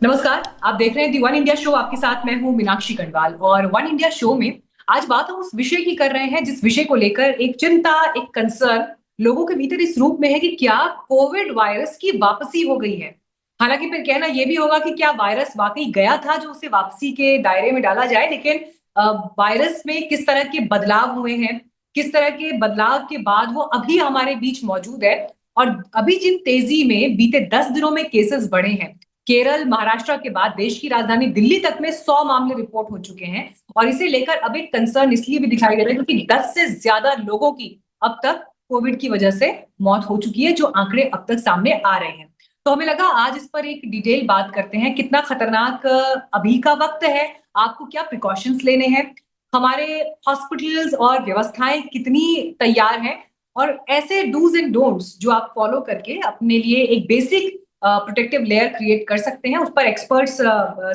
नमस्कार। आप देख रहे हैं दी वन इंडिया शो। आपके साथ मैं हूं मीनाक्षी कटवाल और वन इंडिया शो में आज बात हम उस विषय की कर रहे हैं जिस विषय को लेकर एक चिंता, एक कंसर्न लोगों के भीतर इस रूप में है कि क्या कोविड वायरस की वापसी हो गई है। हालांकि फिर कहना यह भी होगा कि क्या वायरस वाकई गया था जो उसे वापसी के दायरे में डाला जाए, लेकिन वायरस में किस तरह के बदलाव हुए हैं, किस तरह के बदलाव के बाद वो अभी हमारे बीच मौजूद है। और अभी जिन तेजी में बीते 10 दिनों में केसेस बढ़े हैं, केरल, महाराष्ट्र के बाद देश की राजधानी दिल्ली तक में 100 मामले रिपोर्ट हो चुके हैं। और इसे लेकर अब एक कंसर्न इसलिए भी दिखाई दे रहा है क्योंकि 10 से ज्यादा लोगों की अब तक कोविड की वजह से मौत हो चुकी है, जो आंकड़े अब तक सामने आ रहे हैं। तो हमें लगा आज इस पर एक डिटेल बात करते हैं। कितना खतरनाक अभी का वक्त है, आपको क्या प्रिकॉशंस लेने हैं, हमारे हॉस्पिटल्स और व्यवस्थाएं कितनी तैयार हैं, और ऐसे डूज एंड डोंट्स जो आप फॉलो करके अपने लिए एक बेसिक प्रोटेक्टिव लेयर क्रिएट कर सकते हैं, उस पर एक्सपर्ट्स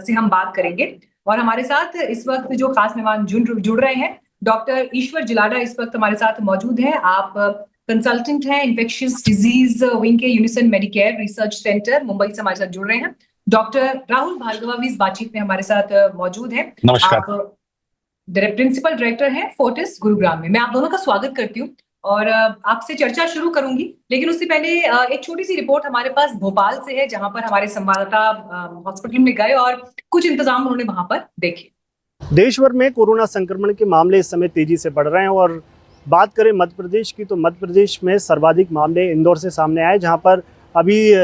से हम बात करेंगे। और हमारे साथ इस वक्त जो खास मेहमान जुड़ रहे हैं, डॉक्टर ईश्वर जिलाडा इस वक्त हमारे साथ मौजूद हैं। आप कंसल्टेंट हैं इन्फेक्शियस डिजीज विंग के unison Medicare research centre Mumbai से हमारे साथ जुड़ रहे हैं। डॉक्टर राहुल भार्गवा भी इस बातचीत में हमारे साथ मौजूद हैं। नमस्कार। आप प्रिंसिपल डायरेक्टर हैं फोर्टिस गुरुग्राम में। मैं आप दोनों का स्वागत करती हूँ और आपसे चर्चा शुरू करूंगी, लेकिन उससे पहले एक छोटी सी रिपोर्ट हमारे पास भोपाल से है, जहां पर हमारे संवाददाता हॉस्पिटल में गए और कुछ इंतजाम उन्होंने वहां पर देखे। देश भर में कोरोना संक्रमण के मामले इस समय तेजी से बढ़ रहे हैं और बात करें मध्य प्रदेश की तो मध्य प्रदेश में सर्वाधिक मामले इंदौर से सामने आए, जहां पर अभी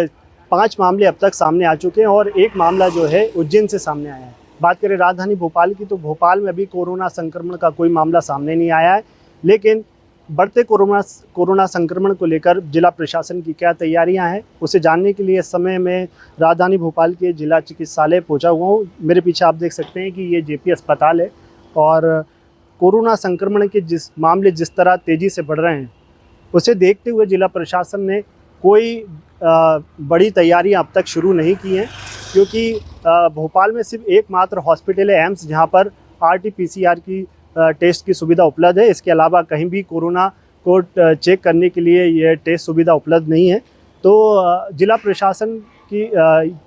5 मामले अब तक सामने आ चुके हैं और एक मामला जो है उज्जैन से सामने आया है। बात करें राजधानी भोपाल की तो भोपाल में अभी कोरोना संक्रमण का कोई मामला सामने नहीं आया है, लेकिन बढ़ते कोरोना संक्रमण को लेकर जिला प्रशासन की क्या तैयारियां हैं उसे जानने के लिए इस समय मैं राजधानी भोपाल के जिला चिकित्सालय पहुंचा हुआ हूं। मेरे पीछे आप देख सकते हैं कि ये जेपी अस्पताल है और कोरोना संक्रमण के मामले जिस तरह तेज़ी से बढ़ रहे हैं उसे देखते हुए जिला प्रशासन ने कोई बड़ी तैयारियां अब तक शुरू नहीं की हैं, क्योंकि भोपाल में सिर्फ एकमात्र हॉस्पिटल है एम्स, जहां पर RT-PCR की टेस्ट की सुविधा उपलब्ध है। इसके अलावा कहीं भी कोरोना को चेक करने के लिए यह टेस्ट सुविधा उपलब्ध नहीं है। तो जिला प्रशासन की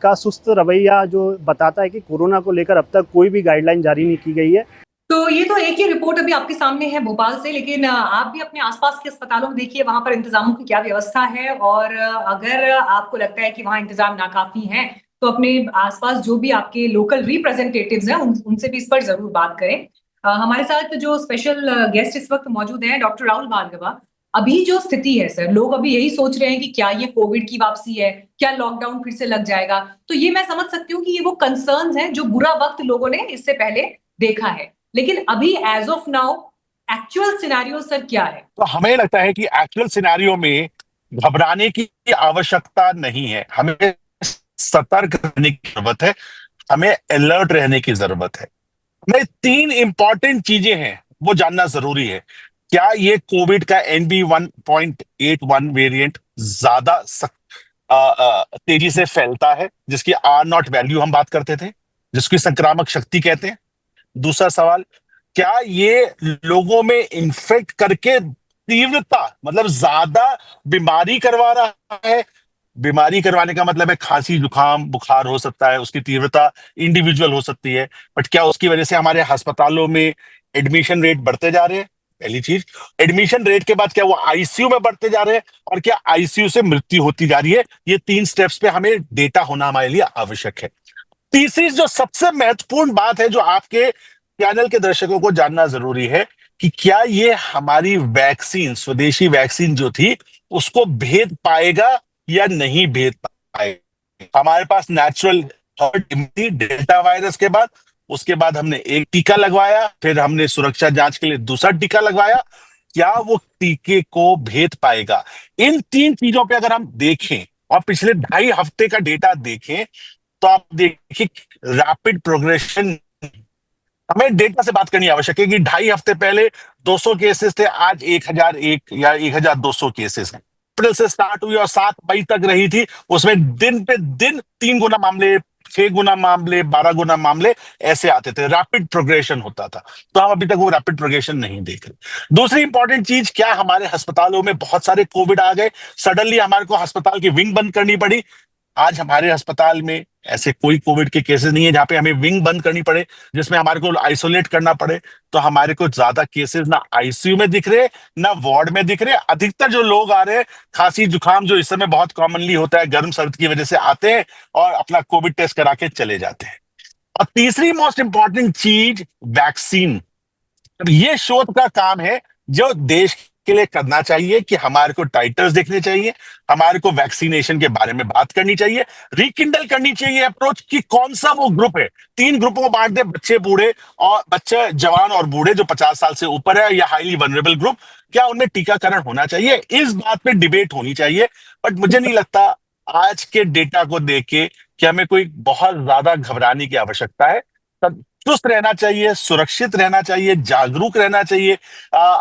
का सुस्त रवैया जो बताता है कि कोरोना को लेकर अब तक कोई भी गाइडलाइन जारी नहीं की गई है। तो ये तो एक ही रिपोर्ट अभी आपके सामने है भोपाल से, लेकिन आप भी अपने आसपास के अस्पतालों में देखिए वहां पर इंतजामों की क्या व्यवस्था है। और अगर आपको लगता है कि वहां इंतजाम नाकाफी हैं, तो अपने आसपास जो भी आपके लोकल रिप्रेजेंटेटिव्स हैं उनसे भी इस पर जरूर बात करें। हमारे साथ जो स्पेशल गेस्ट इस वक्त मौजूद हैं, डॉक्टर राहुल भार्गवा। अभी जो स्थिति है सर, लोग अभी यही सोच रहे हैं कि क्या ये कोविड की वापसी है, क्या लॉकडाउन फिर से लग जाएगा। तो ये मैं समझ सकती हूँ कि ये वो कंसर्न्स हैं जो बुरा वक्त लोगों ने इससे पहले देखा है, लेकिन अभी as of now actual scenario sir क्या है? तो हमें लगता है कि एक्चुअल सिनेरियो में घबराने की आवश्यकता नहीं है। हमें सतर्क रहने की जरूरत है, हमें अलर्ट रहने की जरूरत है। हमें 3 इंपॉर्टेंट चीजें हैं वो जानना जरूरी है। क्या ये कोविड का NB1.81 वेरिएंट ज्यादा तेजी से फैलता है, जिसकी R0 वैल्यू हम बात करते थे, जिसकी संक्रामक शक्ति कहते हैं। दूसरा सवाल, क्या ये लोगों में इन्फेक्ट करके तीव्रता मतलब ज्यादा बीमारी करवा रहा है। बीमारी करवाने का मतलब है खांसी, जुकाम, बुखार हो सकता है, उसकी तीव्रता इंडिविजुअल हो सकती है, बट क्या उसकी वजह से हमारे अस्पतालों में एडमिशन रेट बढ़ते जा रहे हैं? पहली चीज। एडमिशन रेट के बाद क्या वो आईसीयू में बढ़ते जा रहे हैं, और क्या आईसीयू से मृत्यु होती जा रही है? ये 3 स्टेप्स पे हमें डेटा होना हमारे लिए आवश्यक है। तीसरी जो सबसे महत्वपूर्ण बात है जो आपके चैनल के दर्शकों को जानना जरूरी है कि क्या ये हमारी वैक्सीन, स्वदेशी वैक्सीन जो थी, उसको भेद पाएगा या नहीं भेद पाएगा। हमारे पास natural herd immunity delta virus के बाद, उसके बाद हमने एक टीका लगवाया, फिर हमने सुरक्षा जांच के लिए दूसरा टीका लगवाया। क्या वो टीके को भेद पाएगा? इन 3 चीजों पे अगर हम देखें और पिछले 2.5 हफ्ते का डेटा देखें तो आप देखिए रैपिड प्रोग्रेशन। हमें डेटा से बात करनी आवश्यक है कि 2.5 हफ्ते पहले 200 केसेस थे, आज 1001 या 1200 केसेस हैं। अप्रैल से स्टार्ट हुई और 7 मई तक रही थी, उसमें दिन पे दिन 3 गुना मामले, 6 गुना मामले, 12 गुना मामले ऐसे आते थे। रैपिड प्रोग्रेशन होता था। तो हम अभी तक वो रैपिड प्रोग्रेशन नहीं देख रहे। दूसरी इंपॉर्टेंट चीज, क्या हमारे अस्पतालों में बहुत सारे कोविड आ गए, सडनली हमारे को अस्पताल की विंग बंद करनी पड़ी? आज हमारे अस्पताल में ऐसे कोई कोविड के केसेस नहीं है जहां पे हमें विंग बंद करनी पड़े, जिसमें हमारे को आइसोलेट करना पड़े। तो हमारे को ज्यादा केसेस ना आईसीयू में दिख रहे, ना वार्ड में दिख रहे। अधिकतर जो लोग आ रहे हैं, खांसी जुकाम जो इस समय बहुत कॉमनली होता है, गर्म सर्द की वजह से आते हैं और अपना कोविड टेस्ट करा के चले जाते हैं। और तीसरी मोस्ट इंपॉर्टेंट चीज, वैक्सीन। अब ये शोध का काम है जो देश के लिए करना चाहिए कि हमारे को टाइटर्स देखने चाहिए, हमारे को वैक्सीनेशन के बारे में बात करनी चाहिए, रिकिंडल करनी चाहिए अप्रोच कि कौन सा वो ग्रुप है। 3 ग्रुपों में बांट दे, बच्चे बूढ़े और बच्चे जवान और बूढ़े जो 50 साल से ऊपर है, या हाईली वनरेबल ग्रुप, क्या उनमें टीकाकरण होना चाहिए। इस बात पे डिबेट होनी चाहिए। बट मुझे नहीं लगता आज के डेटा को देख के कि हमें कोई बहुत ज्यादा घबराने की आवश्यकता है। चुस्त रहना चाहिए, सुरक्षित रहना चाहिए, जागरूक रहना चाहिए,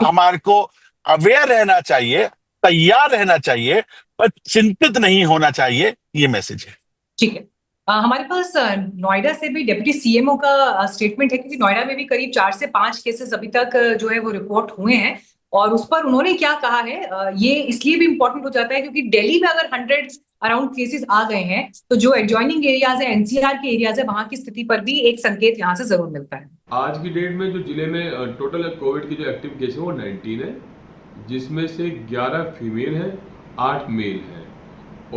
हमारे को अवेयर रहना चाहिए, तैयार रहना चाहिए, पर चिंतित नहीं होना चाहिए। ये मैसेज है। ठीक है। हमारे पास नोएडा से भी डेप्यूटी सीएमओ का स्टेटमेंट है, क्योंकि नोएडा में भी करीब 4 से 5 केसेस अभी तक जो है वो रिपोर्ट हुए हैं। और उस पर उन्होंने क्या कहा है, ये इसलिए भी इंपॉर्टेंट हो जाता है क्योंकि दिल्ली में अगर 100 अराउंड केसेस आ गए हैं तो जो एडजॉइनिंग एरियाज है, एनसीआर के एरियाज है, वहां की स्थिति पर भी एक संकेत यहाँ से जरूर मिलता है। आज की डेट में जो जिले में टोटल कोविड की जो एक्टिव केस है वो 19 है, जिसमें से 11 फीमेल हैं, 8 मेल हैं।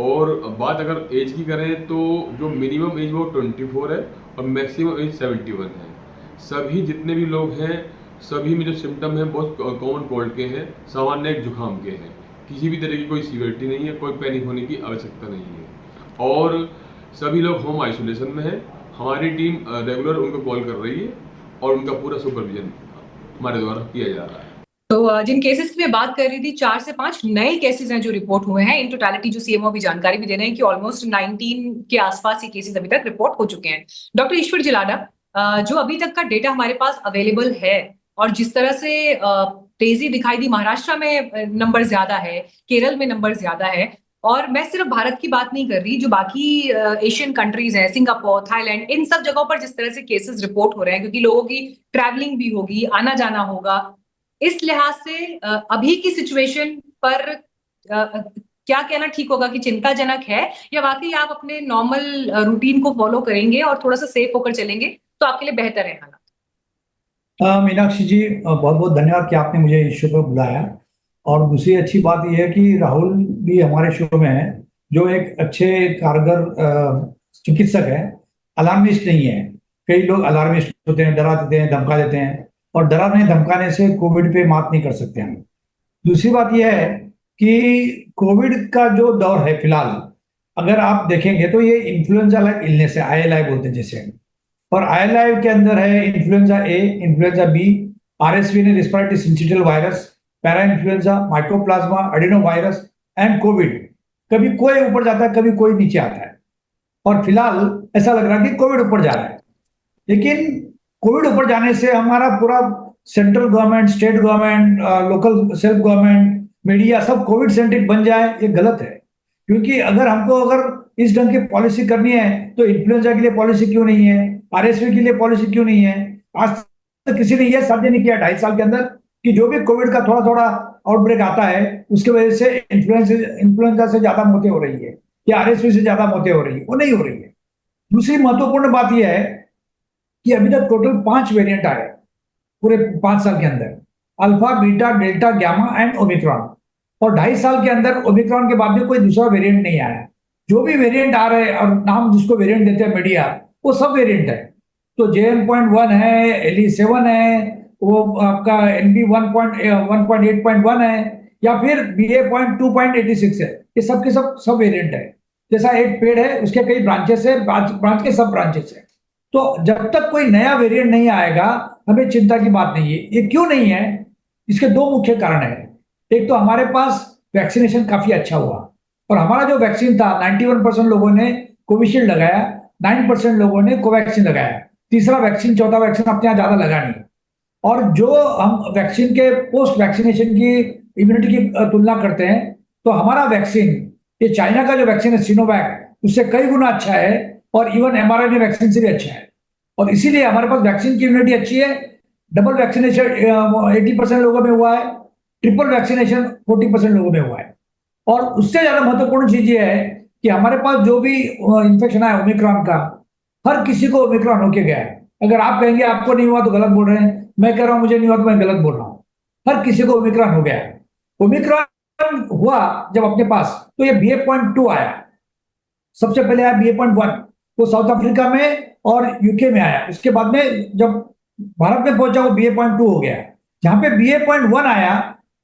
और बात अगर एज की करें तो जो मिनिमम एज वो 24 है और मैक्सिमम एज 71 है। सभी जितने भी लोग हैं, सभी में जो सिम्टम हैं बहुत कॉमन कोल्ड के हैं, सामान्य एक जुकाम के हैं। किसी भी तरह की कोई सीवियरिटी नहीं है, कोई पैनिक होने की आवश्यकता नहीं है। और सभी लोग होम आइसोलेशन में हैं। हमारी टीम रेगुलर उनको कॉल कर रही है और उनका पूरा सुपरविजन हमारे द्वारा किया जा रहा है। तो जिन केसेस की मैं बात कर रही थी, 4 से 5 नए केसेस हैं जो रिपोर्ट हुए हैं। इन टोटलिटी जो सीएमओ भी जानकारी भी दे रहे हैं कि ऑलमोस्ट 19 के आसपास ये केसेस अभी तक रिपोर्ट हो चुके हैं। डॉक्टर ईश्वर जिलाडा, जो अभी तक का डेटा हमारे पास अवेलेबल है और जिस तरह से तेजी दिखाई दी, महाराष्ट्र में नंबर ज्यादा है, केरल में नंबर ज्यादा है, और मैं सिर्फ भारत की बात नहीं कर रही, जो बाकी एशियन कंट्रीज हैं, सिंगापुर, थाईलैंड, इन सब जगहों पर जिस तरह से केसेस रिपोर्ट हो रहे हैं, क्योंकि लोगों की ट्रैवलिंग भी होगी, आना जाना होगा, इस लिहाज से अभी की सिचुएशन पर क्या कहना ठीक होगा कि चिंताजनक है, या वाकई आप अपने नॉर्मल रूटीन को फॉलो करेंगे और थोड़ा सा सेफ होकर चलेंगे तो आपके लिए बेहतर है हालात? मीनाक्षी जी, बहुत बहुत धन्यवाद कि आपने मुझे इस शो पर बुलाया। और दूसरी अच्छी बात यह है कि राहुल भी हमारे शो में है, जो एक अच्छे कारगर चिकित्सक है, अलार्मिस्ट नहीं है। कई लोग अलार्मिस्ट होते हैं, डरा देते हैं, धमका देते हैं, और डराने धमकाने से कोविड पे मात नहीं कर सकते हम। दूसरी बात यह है कि कोविड का जो दौर है फिलहाल, अगर आप देखेंगे तो ये इन्फ्लुएंजा लाइक इलनेस है, ILI बोलते हैं जैसे। और ILI के अंदर है influenza A, influenza B, RSV ने respiratory syncytial virus, para influenza, mycoplasma, adeno virus and Covid. कभी कोई ऊपर जाता है, कभी कोई नीचे आता है, और फिलहाल ऐसा लग रहा है कि कोविड ऊपर जा रहा है। लेकिन कोविड ऊपर जाने से हमारा पूरा central government, state government, local self government, media सब कोविड सेंट्रिक बन जाए, ये गलत है। क्योंकि अगर इस ढंग की पॉलिसी करनी है तो इन्फ्लुएंजा के लिए पॉलिसी क्यों नहीं है, RSV के लिए पॉलिसी क्यों नहीं है? आज तक किसी ने यह साबित नहीं किया 2.5 साल के अंदर कि जो भी कोविड का थोड़ा थोड़ा आउटब्रेक आता है उसके वजह से इन्फ्लुएंजा से ज्यादा मौतें हो रही है या RSV से ज्यादा मौतें हो रही है, वो नहीं हो रही है। दूसरी महत्वपूर्ण बात यह है कि अभी तक टोटल 5 वेरिएंट आए पूरे 5 साल के अंदर, alpha, beta, delta, gamma and Omicron. और 2.5 साल के अंदर ओमिक्रॉन के बाद में कोई दूसरा वेरिएंट नहीं आया। जो भी वेरिएंट आ रहे हैं और नाम जिसको वेरिएंट देते हैं मीडिया, वो सब वेरिएंट है। तो JN.1 है, LE7 है, वो आपका NB 1.8.1 है, या फिर BA.2.86 है। ये सब के सब वेरिएंट है। जैसा एक पेड़ है उसके कई ब्रांचेस है, ब्रांच के सब ब्रांचेस है। तो जब तक कोई नया वेरिएंट नहीं आएगा हमें चिंता की बात नहीं है। ये क्यों नहीं है? इसके 2 मुख्य कारण है। एक तो हमारे पास वैक्सीनेशन काफी अच्छा हुआ, और हमारा जो वैक्सीन था 91% लोगों ने कोविशील्ड लगाया, 9% लोगों ने कोवैक्सीन लगाया, तीसरा वैक्सीन, चौथा वैक्सीन अपने यहाँ ज्यादा लगा नहीं। और जो हम वैक्सीन के पोस्ट वैक्सीनेशन की इम्यूनिटी की तुलना करते हैं तो हमारा वैक्सीन, ये चाइना का जो वैक्सीन है सिनोवैक, उससे कई गुना अच्छा है, और इवन mRNA वैक्सीन से भी अच्छा है। और इसीलिए हमारे पास वैक्सीन की इम्यूनिटी अच्छी है। डबल वैक्सीनेशन 80% लोगों में हुआ है, ट्रिपल वैक्सीनेशन 40% लोगों में हुआ है। और उससे ज्यादा महत्वपूर्ण चीज ये है कि हमारे पास जो भी इन्फेक्शन आया ओमिक्रॉन का, हर किसी को ओमिक्रॉन होके गया है। अगर आप कहेंगे आपको नहीं हुआ तो गलत बोल रहे हैं, मैं कह रहा हूं मुझे नहीं हुआ तो मैं गलत बोल रहा हूं। हर किसी को ओमिक्रॉन हो गया है। ओमिक्रॉन हुआ जब अपने पास, तो ये BA.2 आया, सबसे पहले आया BA.1, वो साउथ अफ्रीका में और यूके में आया। उसके बाद में जब भारत में पहुंचा वो BA.2 हो गया। जहां पे BA.1 आया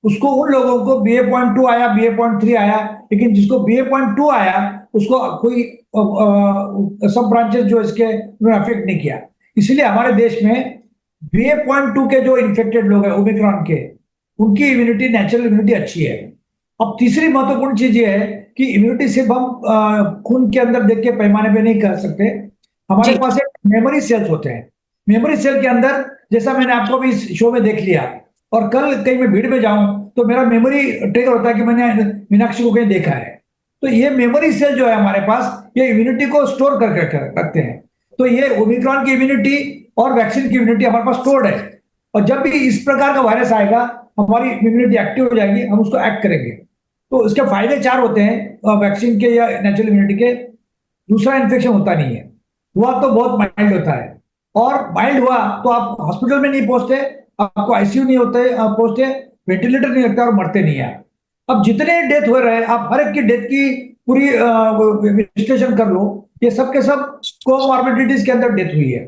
उसको उन लोगों को BA.2 आया, BA.3 आया, लेकिन जिसको BA.2 आया उसको कोई सब ब्रांचेस जो इसके उन्होंने अफेक्ट नहीं किया। इसलिए हमारे देश में BA.2 के जो इन्फेक्टेड लोग हैं ओमिक्रॉन के, उनकी इम्यूनिटी, नेचुरल इम्यूनिटी अच्छी है। अब तीसरी महत्वपूर्ण चीज ये है कि इम्यूनिटी सिर्फ हम खून के अंदर देख के पैमाने पे नहीं कर सकते। हमारे जी। पास एक मेमोरी सेल्स होते हैं। मेमोरी सेल के अंदर, जैसा मैंने आपको भी इस शो में देख लिया, और कल कहीं मैं भीड़ में जाऊं तो मेरा मेमोरी ट्रिगर होता है कि मैंने मीनाक्षी को कहीं देखा है। तो ये मेमोरी सेल जो है हमारे पास, ये इम्यूनिटी को स्टोर करके रखते हैं। तो ये ओमिक्रॉन की इम्यूनिटी और वैक्सीन की इम्यूनिटी हमारे पास स्टोर्ड है, और जब भी इस प्रकार का वायरस आएगा हमारी इम्यूनिटी एक्टिव हो जाएगी, हम उसको एक्ट करेंगे। तो इसके फायदे चार होते हैं वैक्सीन के या नेचुरल इम्यूनिटी के। दूसरा, इन्फेक्शन होता नहीं है, हुआ तो बहुत माइल्ड होता है, और माइल्ड हुआ तो आप हॉस्पिटल में नहीं पहुंचते, आपको आईसीयू नहीं होते, आप पहुंचते, वेंटिलेटर नहीं लगता और मरते नहीं है। अब जितने डेथ हो रहे हैं, आप हर एक की डेथ की पूरी विश्लेषण कर लो, ये सब के सब कोमॉर्बिडिटीज के अंदर डेथ हुई है।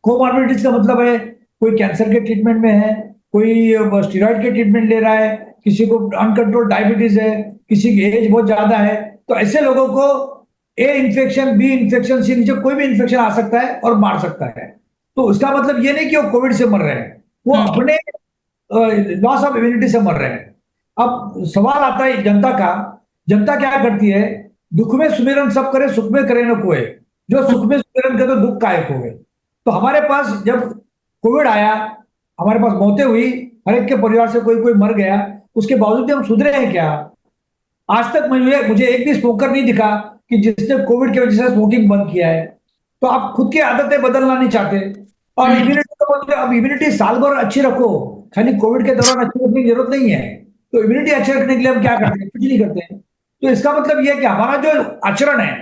कोमॉर्बिडिटीज का मतलब है कोई कैंसर के ट्रीटमेंट में है, कोई स्टीरॉइड के ट्रीटमेंट ले रहा है, किसी को अनकंट्रोल्ड डायबिटीज है, किसी की एज बहुत ज्यादा है। तो ऐसे लोगों को ए इन्फेक्शन, बी इन्फेक्शन, सी नीचे कोई भी इन्फेक्शन आ सकता है और मार सकता है। तो उसका मतलब ये नहीं कि वो कोविड से मर रहे हैं, वो अपने लॉस ऑफ इम्यूनिटी से मर रहे हैं। अब सवाल आता है जनता का, जनता क्या करती है? दुख में सुमिरन सब करे, सुख में करे न कोई, जो सुख में सुमिरन करे तो दुख कायक हो गए। तो हमारे पास जब कोविड आया, हमारे पास मौतें हुई, हर एक के परिवार से कोई कोई मर गया, उसके बावजूद भी हम सुधरे हैं क्या? आज तक मुझे एक भी स्मोकर नहीं दिखा कि जिसने कोविड की वजह से स्मोकिंग बंद किया है। तो आप खुद की आदतें बदलना नहीं चाहते, और इम्यूनिटी तो बोलते हैं, अब इम्यूनिटी साल भर अच्छी रखो, खाली कोविड के दौरान अच्छी रखने की जरूरत नहीं है। तो इम्यूनिटी अच्छी रखने के लिए हम क्या करते हैं? कुछ नहीं करते हैं। तो इसका मतलब यह है कि हमारा जो आचरण है,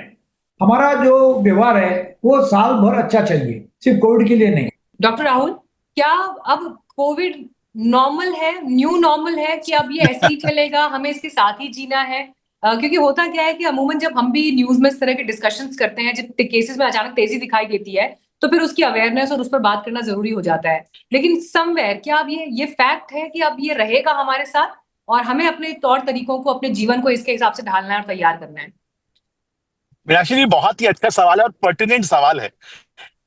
हमारा जो व्यवहार है, वो साल भर अच्छा चाहिए, सिर्फ कोविड के लिए नहीं। डॉक्टर राहुल, क्या अब कोविड नॉर्मल है, न्यू नॉर्मल है, कि अब ये ऐसे ही चलेगा, हमें इसके साथ ही जीना है? क्योंकि होता क्या है कि अमूमन जब हम भी न्यूज में इस तरह के डिस्कशंस करते हैं, जब केसेस में अचानक तेजी दिखाई देती है, तो फिर उसकी अवेयरनेस और उस पर बात करना जरूरी हो जाता है। लेकिन समवेयर क्या अब ये फैक्ट है कि अब ये रहेगा हमारे साथ, और हमें अपने तौर तरीकों को, अपने जीवन को इसके हिसाब से ढालना है और तैयार करना है? मीनाक्षी जी, बहुत ही अच्छा सवाल है और पर्टिनेंट सवाल है।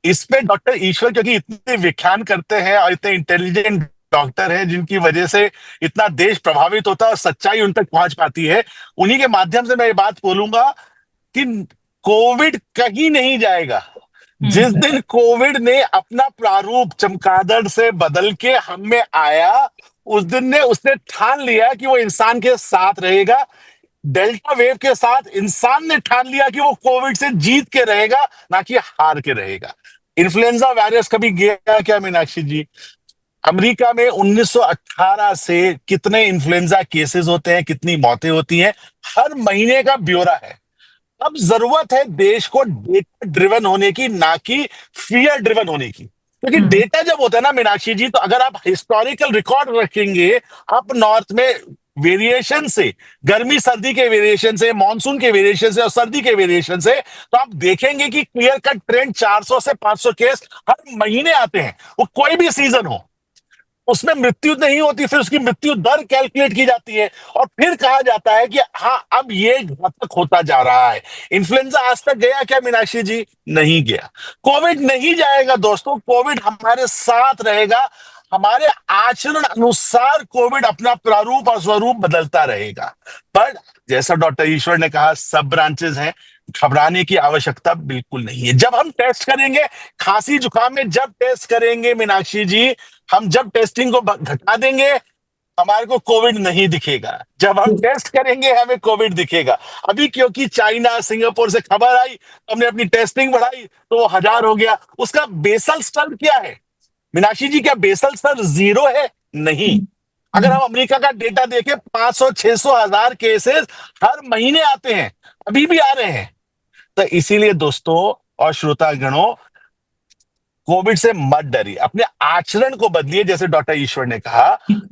इस पे डॉक्टर ईश्वर, क्योंकि इतने व्याख्यान करते हैं और इतने इंटेलिजेंट डॉक्टर हैं, जिनकी वजह से इतना देश प्रभावित होता है और सच्चाई उन तक पहुंच पाती है, उन्हीं के माध्यम से मैं ये बात बोलूंगा कि कोविड कहीं नहीं जाएगा। जिस दिन कोविड ने अपना प्रारूप चमगादड़ से बदल के हम में आया, उस दिन ने उसने ठान लिया कि वो इंसान के साथ रहेगा। डेल्टा वेव के साथ इंसान ने ठान लिया कि वो कोविड से जीत के रहेगा, ना कि हार के रहेगा। इन्फ्लुएंजा वायरस कभी गया क्या मीनाक्षी जी? अमेरिका में 1918 से कितने इन्फ्लुएंजा केसेस होते हैं, कितनी मौतें होती हैं, हर महीने का ब्यौरा है। अब जरूरत है देश को डेटा ड्रिवन होने की, ना कि फियर ड्रिवन होने की। क्योंकि डेटा जब होता है ना मीनाक्षी जी, तो अगर आप हिस्टोरिकल रिकॉर्ड रखेंगे अप नॉर्थ में वेरिएशन से, गर्मी सर्दी के वेरिएशन से, मानसून के वेरिएशन से और सर्दी के वेरिएशन से, तो आप देखेंगे कि क्लियर कट ट्रेंड 400 से 500 केस हर महीने आते हैं। वो कोई भी सीजन हो, उसमें मृत्यु नहीं होती, फिर उसकी मृत्यु दर कैलकुलेट की जाती है और फिर कहा जाता है कि हाँ अब ये घातक होता जा रहा है। इन्फ्लुएंजा आज तक गया क्या मीनाक्षी जी? नहीं गया। कोविड नहीं जाएगा दोस्तों, कोविड हमारे साथ रहेगा। हमारे आचरण अनुसार कोविड अपना प्रारूप और स्वरूप बदलता रहेगा। पर जैसा डॉक्टर ईश्वर ने कहा, सब ब्रांचेस हैं, घबराने की आवश्यकता बिल्कुल नहीं है। जब हम टेस्ट करेंगे, खांसी जुकाम में जब टेस्ट करेंगे मीनाक्षी जी, हम जब टेस्टिंग को घटा देंगे, हमारे को कोविड नहीं दिखेगा। जब हम टेस्ट करेंगे, हमें कोविड दिखेगा। अभी क्योंकि चाइना, सिंगापुर से खबर आई, हमने अपनी टेस्टिंग बढ़ाई तो वो 1000 हो गया। उसका बेसल स्तर क्या है मीनाक्षी जी? क्या बेसल स्तर 0 है? नहीं। अगर हम अमेरिका का डेटा देखें, 500, 600, 1000 केसेस हर महीने आते हैं। अभी भी आ रहे हैं। तो इसीलिए दोस्तों और श्रोतागणों, कोविड से मत डरिए, अपने आचरण को बदलिए। जैसे डॉक्टर ईश्वर ने कहा,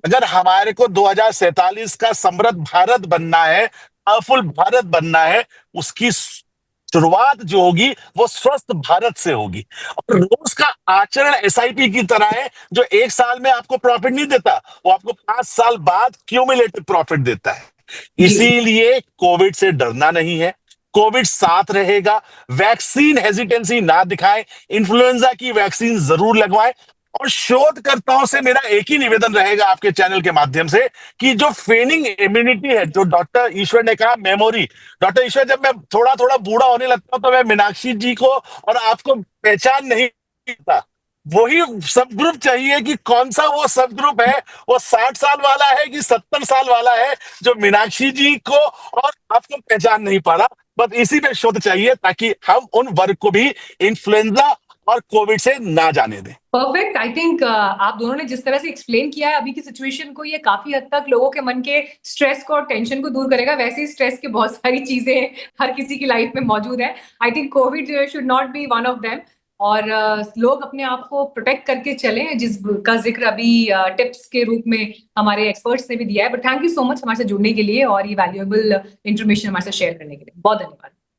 अगर हमारे को 2047 का समृद्ध भारत बनना है, पावरफुल भारत बनना है, उसकी शुरुआत जो होगी वो स्वस्थ भारत से होगी। और रोज का आचरण एसआईपी की तरह है, जो एक साल में आपको प्रॉफिट नहीं देता, वो आपको 5 साल बाद क्यूमुलेटिव प्रॉफिट देता है। इसीलिए कोविड से डरना नहीं है, कोविड साथ रहेगा। वैक्सीन हेजिटेंसी ना दिखाएं, इन्फ्लुएंजा की वैक्सीन जरूर लगवाएं। और शोधकर्ताओं से मेरा एक ही निवेदन रहेगा आपके चैनल के माध्यम से, कि जो फेनिंग इम्यूनिटी है, जो डॉक्टर ईश्वर ने कहा मेमोरी, डॉक्टर ईश्वर, जब मैं थोड़ा थोड़ा बूढ़ा होने लगता हूं तो मैं मीनाक्षी जी को और आपको पहचान नहीं पाता। वही सब ग्रुप चाहिए कि कौन सा वो सब ग्रुप है, वो 60 साल वाला है कि 70 साल वाला है, जो मीनाक्षी जी को और आपको पहचान नहीं पा रहा। बस इसी पे शोध चाहिए, ताकि हम उन वर्ग को भी इन्फ्लुएंजा और कोविड से ना जाने दें। परफेक्ट। आई थिंक आप दोनों ने जिस तरह से एक्सप्लेन किया है अभी की सिचुएशन को, ये काफी हद तक लोगों के मन के स्ट्रेस को और टेंशन को दूर करेगा। वैसे ही स्ट्रेस की बहुत सारी चीजें हर किसी की लाइफ में मौजूद है। I think Covid should not be one of them. और लोग अपने आप को प्रोटेक्ट करके चलें, जिसका जिक्र अभी टिप्स के रूप में हमारे एक्सपर्ट्स ने भी दिया है। But thank you so much हमारे साथ जुड़ने के लिए और ये वैल्यूएबल इंफॉर्मेशन हमारे साथ शेयर करने के लिए। बहुत धन्यवाद।